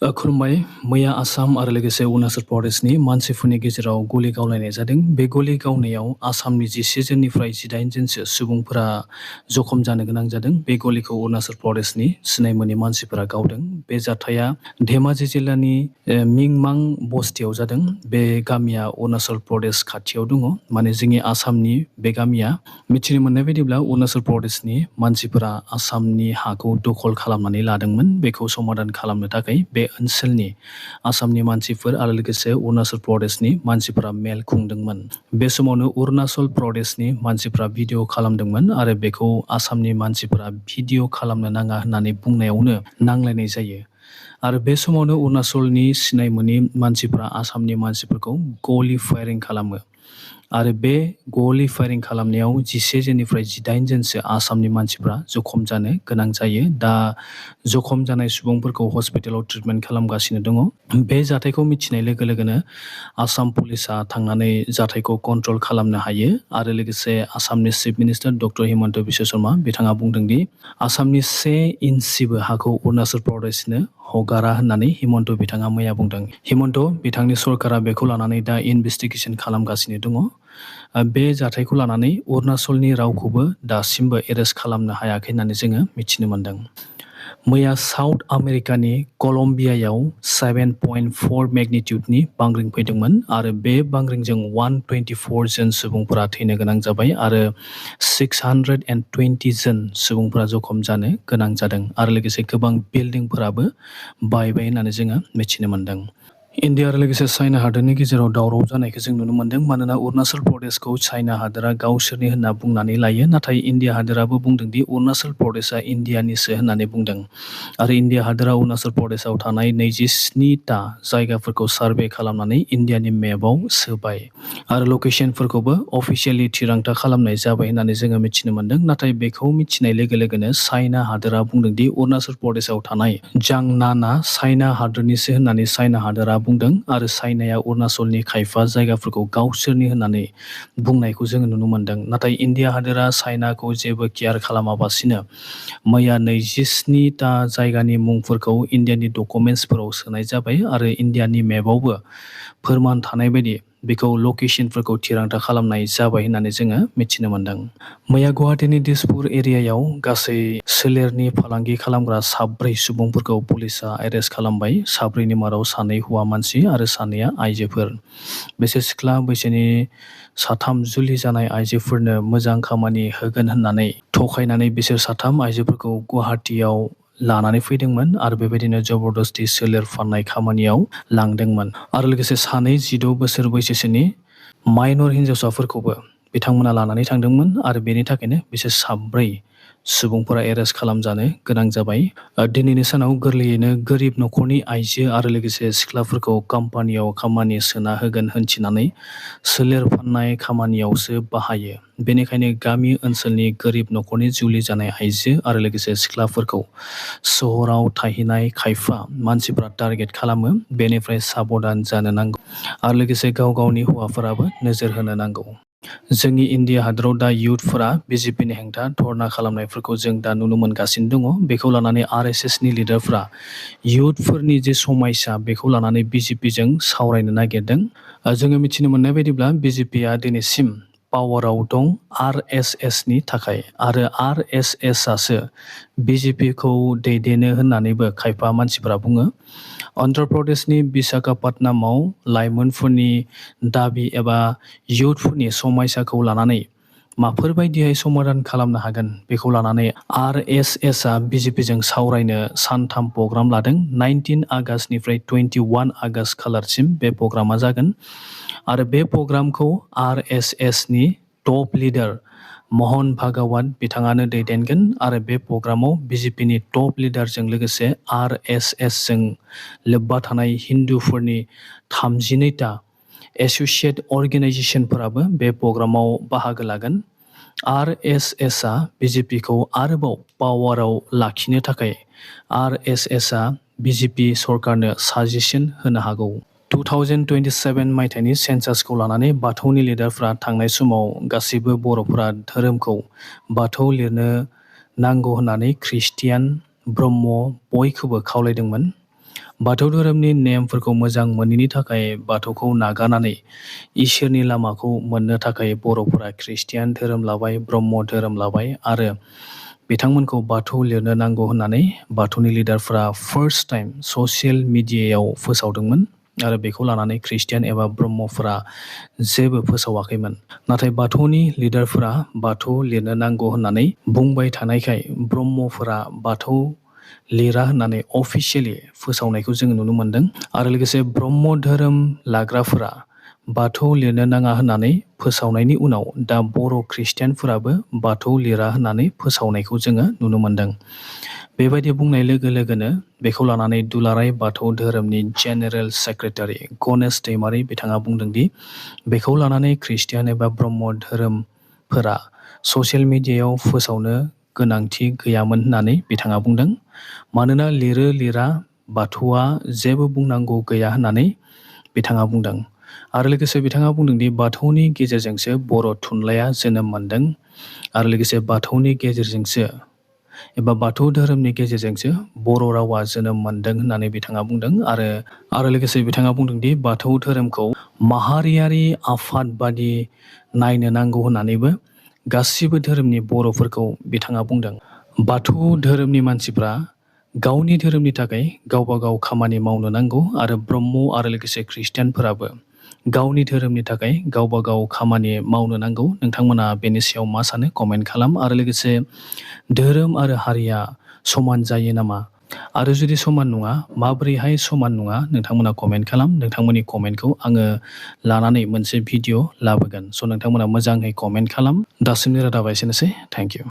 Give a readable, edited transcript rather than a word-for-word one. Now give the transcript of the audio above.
खुलुमबाय। मैया आसाम आरो लोगोसे अरुणाचल प्रदेशनि मानसिफोरनि गेजेराव गलि गावलायनाय जादों। बे गलि गावनायाव आसामनि 11 जननिफ्राय 18 जनसो सुबुंफोरा जखम जानो गोनां जादों। बे गलिखौ अरुणाचल प्रदेशनि सिनाय मोनै मानसिफोरा गावदों। बे जाथाया धेमाजि जिल्लानि मिंमां बस्तियाव जादों। बे गामिया अरुणाचल प्रदेश खाथियाव दङ। माने जोंनि आसामनि बे गामिया। मिथिनो मोननाय बायदिब्ला अरुणाचल प्रदेशनि मानसिफोरा आसामनि हाखौ दखल खालामनानै लादोंमोन। बेखौ समाधान खालामनो थाखाय बे ओनसोलनि आसामनि मानसिफोर आरो लोगोसे अरुणाचल प्रदेशनि मानसिफोरा मेल खुंदोंमोन। बे समावनो अरुणाचल प्रदेशनि मानसिफोरा भिडिअ खालामदोंमोन आरो बेखौ आसामनि मानसिफोरा भिडिअ खालामनो नाङा होननानै बुंनायावनो नांलायनाय जायो। आरो बे समावनो अरुणाचलनि सिनाय मोनै मानसिफोरा आसामनि मानसिफोरखौ गलि फायारिं खालामो। आरो बे गलि फायारिं खालामनायाव 11 जननिफ्राय 18 जनसो आसामनि मानसिफ्रा जखम जानो गोनां जायो। दा जखम जानाय सुबुंफोरखौ हस्पिटालाव ट्रिटमेन्ट खालामगासिनो दङ। बे जाथायखौ मिथिनाय लोगो लोगोनो आसाम पुलिसा थांनानै जाथायखौ कन्ट्रल खालामनो हायो। आरो लोगोसे आसामनि chief minister doctor Himanta Biswa Sharma बिथाङा बुंदोंदि आसामनि 1 इन्सिबो हाखौ अरुणाचल प्रदेशनो हगारा होननानै हिमन्त बिथाङा मैया बुंदों। हिमन्त बिथांनि सरकारा बेखौ लानानै दा इनभेस्टिगेसन खालामगासिनो दङ। बे जाथायखौ लानानै अरुणाचलनि रावखौबो दासिमबो एरेस्ट खालामनो हायाखै होननानै जोङो मिथिनो मोनदों। मैया साउथ आमेरिकानि कलम्बियायाव 7.4 मेगनिटिउडनि बांग्रिं फैदोंमोन आरो बे बांग्रिंजों 124 जन सुबुंफोरा थैनो गोनां जाबाय आरो 620 जन सुबुंफोरा जखम जानो गोनां जादों आरो लोगोसे गोबां बिल्डिंफोराबो बायबाय होननानै जोङो मिथिनो मोनदों। इन्डिया आरो लोगोसे चाइना हादोरनि गेजेराव दावराव जानायखौ जों नुनो मोनदों। मानोना अरुणाचल प्रदेशखौ चाइना हादोरा गावसोरनि होनना बुंनानै लायो। नाथाय इन्डिया हादोराबो बुंदोंदि अरुणाचल प्रदेशआ इन्डियानिसो होननानै बुंदों। आरो इन्डिया हादोरा अरुणाचल प्रदेशआव थानाय 27टा जायगाफोरखौ सार्भे खालामनानै इन्डियानि मेपआव सोबाय आरो लकेसनफोरखौबो अफिसियेलि थिरांथा खालामनाय जाबाय होननानै जोङो मिथिनो मोनदों। नाथाय बेखौ मिथिनाय लोगो लोगोनो चाइना हादोरा बुंदोंदि अरुणाचल प्रदेशआव थानाय जांनाना चाइना हादोरनिसो होननानै चाइना हादोरा बुंदों आरो चाइनाया अरुणाचलनि खायफा जायगाफोरखौ गावसोरनि होननानै बुंनायखौ जोङो नुनो मोनदों। नाथाय इन्डिया हादोरा चाइनाखौ जेबो केयार खालामाबासिनो मैया 27टा जायगानि मुंफोरखौ इन्डियानि डकुमेन्टसफोराव सोनाय जाबाय आरो इन्डियानि मेपआवबो फोरमान थानाय बायदि बेखौ लकेसनफोरखौ थिरांथा खालामनाय जाबाय होननानै जोङो मिथिनो मोनदों। मैया गुवाहाटीनि दिसपुर एरियायाव गासै सोलेरनि फालांगि खालामग्रा 4 सुबुंफोरखौ पुलिसा एरेस्ट खालामबाय। 4नि मादाव 2 हौवा मानसि आरो 2 आइजोफोर। बिसोर सिख्ला बैसोनि 3 जुलि जानाय आइजोफोरनो मोजां खामानि होगोन होननानै थगायनानै बिसोर 3 आइजोफोरखौ गुवाहाटीयाव लानानै फैदोंमोन आरो बेबायदिनो जबरदस्ति सोलेर फाननाय खामानियाव लांदोंमोन। आरो लोगोसे 2 16 बोसोर बैसोनि माइनर हिन्जावसाफोरखौबो बिथांमोना लानानै थांदोंमोन आरो बेनि थाखायनो बिसोर 4 सुबुंफोरा एरेस्ट खालामजानो गोनां जाबाय। दिनैनि सानाव गोरलैयैनो गोरिब न'खरनि आइजो आरो लोगोसे सिख्लाफोरखौ कम्पानियाव खामानि सोना होगोन होनथिनानै सोलेर फाननाय खामानियावसो बाहायो। बेनिखायनो गामि ओनसोलनि गोरिब न'खरनि जुलि जानाय आइजो आरो लोगोसे सिख्लाफोरखौ सहराव थाहैनाय खायफा मानसिफ्रा टारगेट खालामो। बेनिफ्राय साबधान जानो नांगौ आरो लोगोसे गाव गावनि हौवाफोराबो नोजोर होनो नांगौ। जोंनि इन्डिया हादराव दा इयुथफोरा बिजेपिनि हेंथा धरना खालामनायफोरखौ जों दा नुनो मोनगासिनो दङ। बेखौ लानानै आरएसएसनि लिडारफ्रा इयुथफोरनि जे समयसा बेखौ लानानै बिजेपिजों सावरायनो नागिरदों। जोङो मिथिनो मोननाय बायदिब्ला बिजेपिया दिनैसिम पावाराव दं आरएसएसनि थाखाय आरो आरएसएसआसो बिजेपिखौ दैदेनो होननानैबो खायफा मानसिफोरा बुङो। अन्ध्र प्रदेशनि विशाखापत्तनमाव लाइमोनफोरनि दाबि एबा इयुथफोरनि समयसाखौ लानानै माफोरबायदियै समाधान खालामनो हागोन बेखौ लानानै आरएसएसआ बिजेपिजों सावरायनो 3 प्रग्राम लादों। 19 आगस्तनिफ्राय 21 आगस्त खालारसिम बे प्रग्रामा जागोन आरो बे प्रग्रामखौ आरएसएसनि टप लिडार महन भागवत बिथाङानो दैदेनगोन आरो बे प्रग्रामाव बिजेपिनि टप लिडारजों लोगोसे आरएसएसजों लोब्बा थानाय हिन्दुफोरनि 32टा एसोसिएट अर्गेनाइजेसनफोराबो बे प्रग्रामाव बाहागो लागोन। आरएसएसआ बिजेपिखौ आरोबाव पावाराव लाखिनो थाखाय आरएसएसआ बिजेपि सरकारनो साजेसन होनो हागौ। 2027 मायथाइनि सेन्सासखौ लानानै बाथौनि लिडारफ्रा थांनाय समाव गासैबो बर'फोरा धोरोमखौ बाथौ लिरनो नांगौ होननानै ख्रिस्टियान ब्रह्म बयखौबो खावलायदोंमोन। बाथौ धोरोमनि नेमफोरखौ मोजां मोनैनि थाखाय बाथौखौ नागारनानै इसोरनि लामाखौ मोननो थाखाय बर'फोरा खृष्टियान धोरोम लाबाय, ब्रह्म धोरोम लाबाय आरो बिथांमोनखौ बाथौ लिरनो नांगौ होननानै बाथौनि लिडारफोरा फार्स्ट टाइम ससियेल मिडियायाव फोसावदोंमोन आरो बेखौ लानानै खृष्टियान एबा ब्रह्मफोरा जेबो फोसावाखैमोन। नाथाय बाथौनि लिडारफोरा बाथौ लिरनो नांगौ होननानै बुंबाय थानायखाय ब्रह्मफोरा बाथौ लिरा होननानै अफिसियेलि फोसावनायखौ जोङो नुनो मोनदों आरो लोगोसे ब्रह्म धोरोम लाग्राफोरा बाथौ लिरनो नाङा होननानै फोसावनायनि उनाव दा बर' खृष्टियानफोराबो बाथौ लिरा होननानै फोसावनायखौ जोङो नुनो मोनदों। बेबायदि बुंनाय लोगो लोगोनो बेखौ लानानै दुलाराय बाथौ धोरोमनि जेनेरेल सेक्रेटारि गणेश दैमारि बिथाङा बुंदोंदि बेखौ लानानै खृष्टियान एबा ब्रह्म धोरोमफोरा ससियेल मिडियायाव फोसावनो गोनांथि गैयामोन होननानै बिथाङा बुंदों। मानोना लिरो लिरा बाथौआ जेबो बुंनांगौ गैया होननानै बिथाङा बुंदों आरो लोगोसे बिथाङा बुंदोंदि बाथौनि गेजेरजोंसो बर' थुनलाइया जोनोम मोनदों आरो लोगोसे बाथौनि गेजेरजोंसो एबा बाथौ धोरोमनि गेजेरजोंसो बर' रावा जोनोम मोनदों होननानै बिथाङा बुंदों आरो लोगोसे बिथाङा बुंदोंदि बाथौ धोरोमखौ माहारियारि आफाद बादि नायनो नांगौ होननानैबो गासिबो धोरोमनि बर'फोरखौ बिथाङा बुंदों। बाथौ धोरोमनि मानसिफ्रा गावनि धोरोमनि थाखाय गावबा गाव खामानि मावनो नांगौ आरो ब्रह्म आरो लोगोसे खृष्टियानफोराबो गावनि धोरोमनि थाखाय गावबा गाव खामानि मावनो नांगौ। नोंथांमोना बेनि सायाव मा सानो कमेन्ट खालाम आरो लोगोसे धोरोम आरो हारिया समान जायो नामा आरो जुदि समान नङा माबोरैहाय समान नङा नोंथांमोना कमेन्ट खालाम। नोंथांमोननि कमेन्टखौ आङो लानानै मोनसे भिडिअ लाबोगोन। स' नोंथांमोना मोजाङै कमेन्ट खालाम। दासिमनि रादाबा एसेनोसै। Thank you.